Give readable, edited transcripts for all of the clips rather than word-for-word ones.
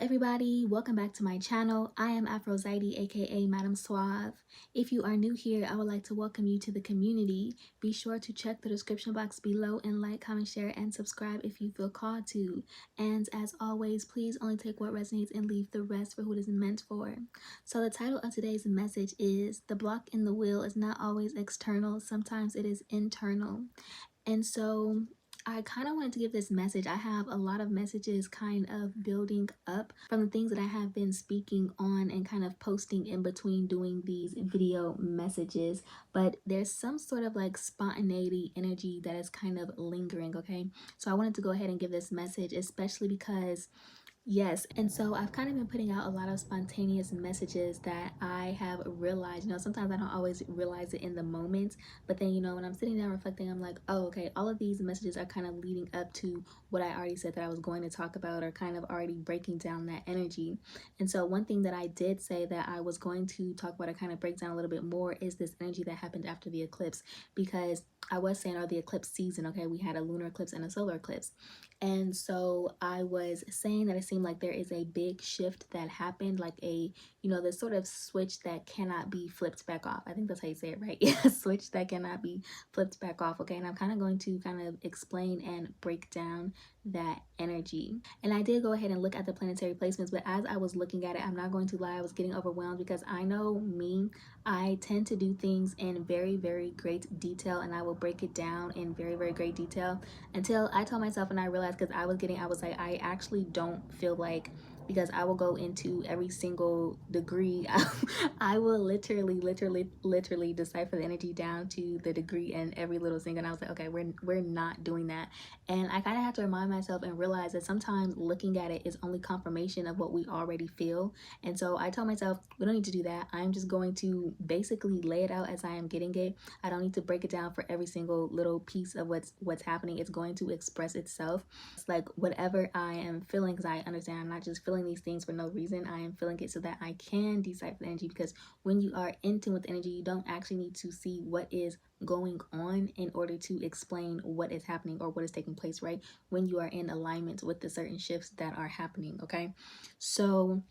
everybody, welcome back to my channel. I am Aphrodite, aka Madam Suave. If you are new here, I would like to welcome you to the community. Be sure to check the description box below and like, comment, share, and subscribe if you feel called to. And as always, please only take what resonates and leave the rest for who it is meant for. So the title of today's message is "The block in the wheel is not always external, sometimes it is internal." And so I kind of wanted to give this message. I have a lot of messages kind of building up from the things that I have been speaking on and kind of posting in between doing these video messages. But there's some sort of like spontaneity energy that is kind of lingering, okay? So I wanted to go ahead and give this message, especially because yes, and so I've kind of been putting out a lot of spontaneous messages that I have realized, sometimes I don't always realize it in the moment, but then, when I'm sitting down reflecting, I'm like, oh, okay, all of these messages are kind of leading up to what I already said that I was going to talk about, or kind of already breaking down that energy. And so one thing that I did say that I was going to talk about or kind of break down a little bit more is this energy that happened after the eclipse, because I was saying, or the eclipse season, okay, we had a lunar eclipse and a solar eclipse. And so I was saying that it seemed like there is a big shift that happened, like this sort of switch that cannot be flipped back off. I think that's how you say it, right? Yeah, switch that cannot be flipped back off. Okay, and I'm kind of going to kind of explain and break down that energy. And I did go ahead and look at the planetary placements, but as I was looking at it, I'm not going to lie, I was getting overwhelmed because I know me, I tend to do things in very, very great detail, and I will break it down in very, very great detail until I told myself, and I realized, because I was like, I actually don't feel like, because I will go into every single degree. I will literally decipher the energy down to the degree and every little thing. And I was like, okay, we're not doing that. And I kind of have to remind myself and realize that sometimes looking at it is only confirmation of what we already feel. And so I told myself, we don't need to do that. I'm just going to basically lay it out as I am getting it. I don't need to break it down for every single little piece of what's happening. It's going to express itself. It's like whatever I am feeling, because I understand I'm not just feeling these things for no reason. I am feeling it so that I can decipher the energy, because when you are in tune with energy, you don't actually need to see what is going on in order to explain what is happening or what is taking place, right? When you are in alignment with the certain shifts that are happening, okay? So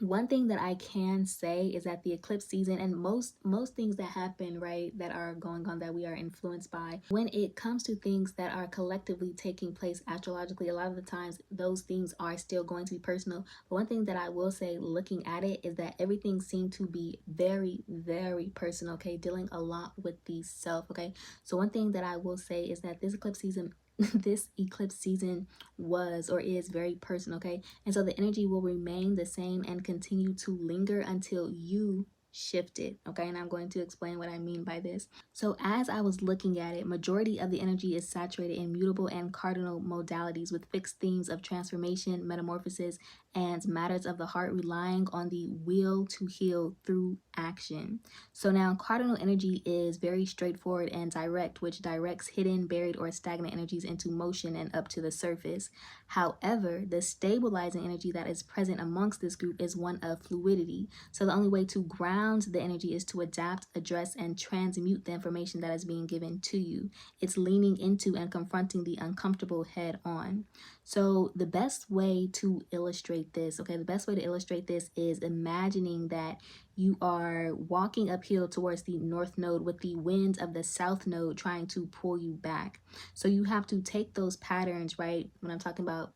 one thing that I can say is that the eclipse season, and most things that happen, right, that are going on, that we are influenced by, when it comes to things that are collectively taking place astrologically, a lot of the times those things are still going to be personal. But one thing that I will say looking at it is that everything seemed to be very, very personal, okay, dealing a lot with the self, okay? So one thing that I will say is that this eclipse season was or is very personal, okay? And so the energy will remain the same and continue to linger until you shift it, okay? And I'm going to explain what I mean by this. So as I was looking at it, majority of the energy is saturated in mutable and cardinal modalities with fixed themes of transformation, metamorphosis, and matters of the heart, relying on the will to heal through action. So now cardinal energy is very straightforward and direct, which directs hidden, buried, or stagnant energies into motion and up to the surface. However, the stabilizing energy that is present amongst this group is one of fluidity. So the only way to ground the energy is to adapt, address, and transmute the information that is being given to you. It's leaning into and confronting the uncomfortable head on. So the best way to illustrate this, okay, the best way to illustrate this is imagining that you are walking uphill towards the north node with the winds of the south node trying to pull you back. So you have to take those patterns, right? When I'm talking about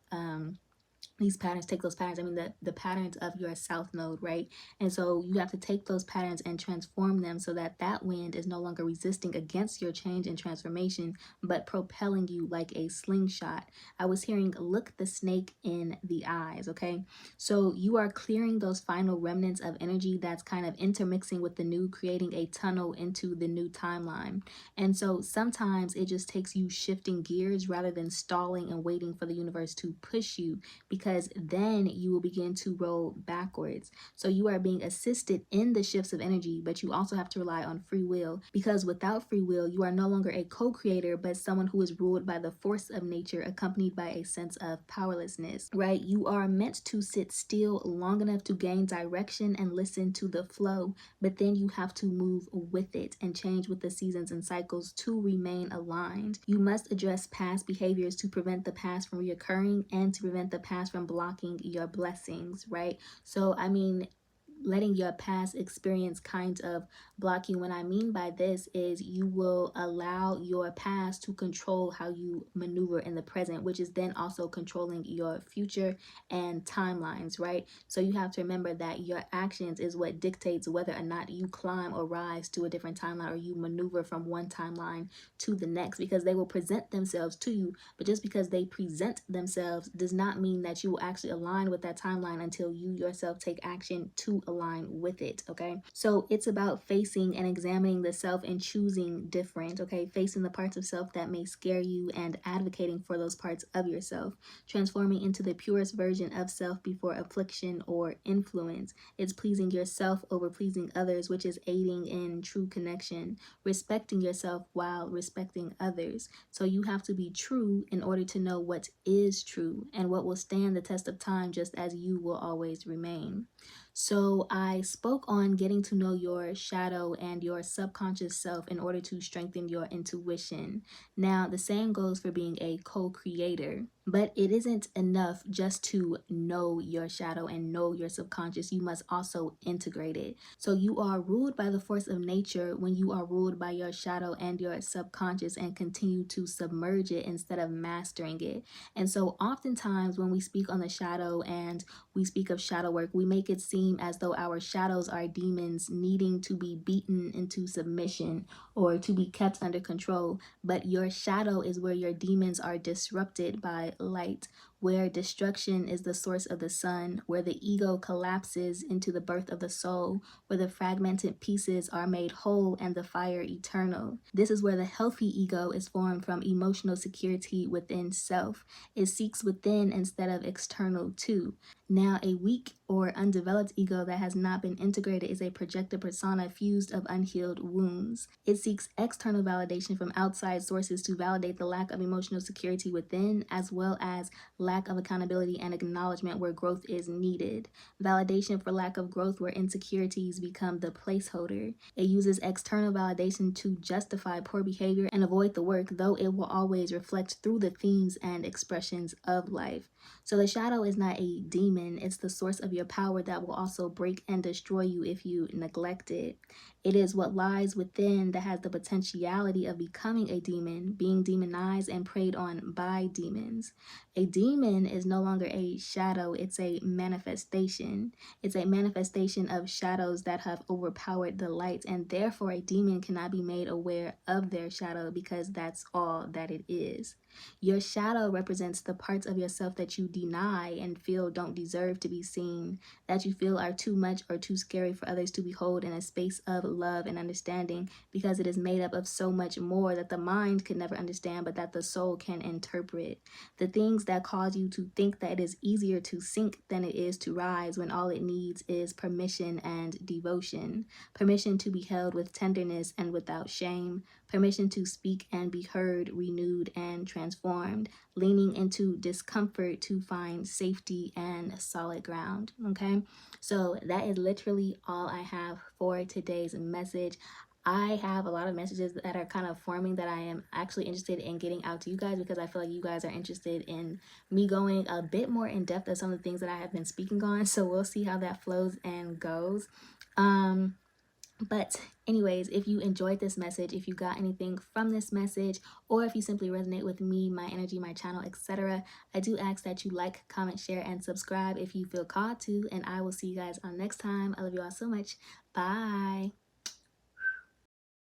these patterns, take those patterns, I mean the patterns of your south node, right? And so you have to take those patterns and transform them so that that wind is no longer resisting against your change and transformation, but propelling you like a slingshot. I was hearing, look the snake in the eyes, okay? So you are clearing those final remnants of energy that's kind of intermixing with the new, creating a tunnel into the new timeline. And so sometimes it just takes you shifting gears rather than stalling and waiting for the universe to push you, because then you will begin to roll backwards. So you are being assisted in the shifts of energy, but you also have to rely on free will, because without free will, you are no longer a co-creator, but someone who is ruled by the force of nature, accompanied by a sense of powerlessness, right? You are meant to sit still long enough to gain direction and listen to the flow, but then you have to move with it and change with the seasons and cycles to remain aligned. You must address past behaviors to prevent the past from reoccurring and to prevent the past from from blocking your blessings, right? So, I mean, letting your past experience kind of block you. What I mean by this is you will allow your past to control how you maneuver in the present, which is then also controlling your future and timelines, right? So you have to remember that your actions is what dictates whether or not you climb or rise to a different timeline, or you maneuver from one timeline to the next, because they will present themselves to you. But just because they present themselves does not mean that you will actually align with that timeline until you yourself take action to align with it. Okay, so it's about facing and examining the self and choosing different. Okay, facing the parts of self that may scare you and advocating for those parts of yourself, transforming into the purest version of self before affliction or influence. It's pleasing yourself over pleasing others, which is aiding in true connection, respecting yourself while respecting others. So you have to be true in order to know what is true and what will stand the test of time, just as you will always remain. So I spoke on getting to know your shadow and your subconscious self in order to strengthen your intuition. Now, the same goes for being a co-creator, but it isn't enough just to know your shadow and know your subconscious. You must also integrate it. So you are ruled by the force of nature when you are ruled by your shadow and your subconscious and continue to submerge it instead of mastering it. And so oftentimes when we speak on the shadow and we speak of shadow work, we make it seem as though our shadows are demons needing to be beaten into submission or to be kept under control. But your shadow is where your demons are disrupted by light, where destruction is the source of the sun, where the ego collapses into the birth of the soul, where the fragmented pieces are made whole and the fire eternal. This is where the healthy ego is formed from emotional security within self. It seeks within instead of external too. Now, a weak or undeveloped ego that has not been integrated is a projected persona fused of unhealed wounds. It seeks external validation from outside sources to validate the lack of emotional security within, as well as lack of accountability and acknowledgement where growth is needed. Validation for lack of growth where insecurities become the placeholder. It uses external validation to justify poor behavior and avoid the work, though it will always reflect through the themes and expressions of life. So the shadow is not a demon, it's the source of your power that will also break and destroy you if you neglect it. It is what lies within that has the potentiality of becoming a demon, being demonized and preyed on by demons. A demon is no longer a shadow, it's a manifestation. It's a manifestation of shadows that have overpowered the light, and therefore a demon cannot be made aware of their shadow because that's all that it is. Your shadow represents the parts of yourself that you deny and feel don't deserve to be seen, that you feel are too much or too scary for others to behold in a space of love and understanding, because it is made up of so much more that the mind could never understand, but that the soul can interpret. The things that cause you to think that it is easier to sink than it is to rise, when all it needs is permission and devotion, permission to be held with tenderness and without shame, permission to speak and be heard, renewed and transformed, leaning into discomfort to find safety and solid ground. Okay, so that is literally all I have for today's message. I have a lot of messages that are kind of forming that I am actually interested in getting out to you guys, because I feel like you guys are interested in me going a bit more in depth of some of the things that I have been speaking on. So we'll see how that flows and goes. But anyways, if you enjoyed this message, if you got anything from this message, or if you simply resonate with me, my energy, my channel, etc., I do ask that you like, comment, share, and subscribe if you feel called to, and I will see you guys on next time. I love you all so much. Bye.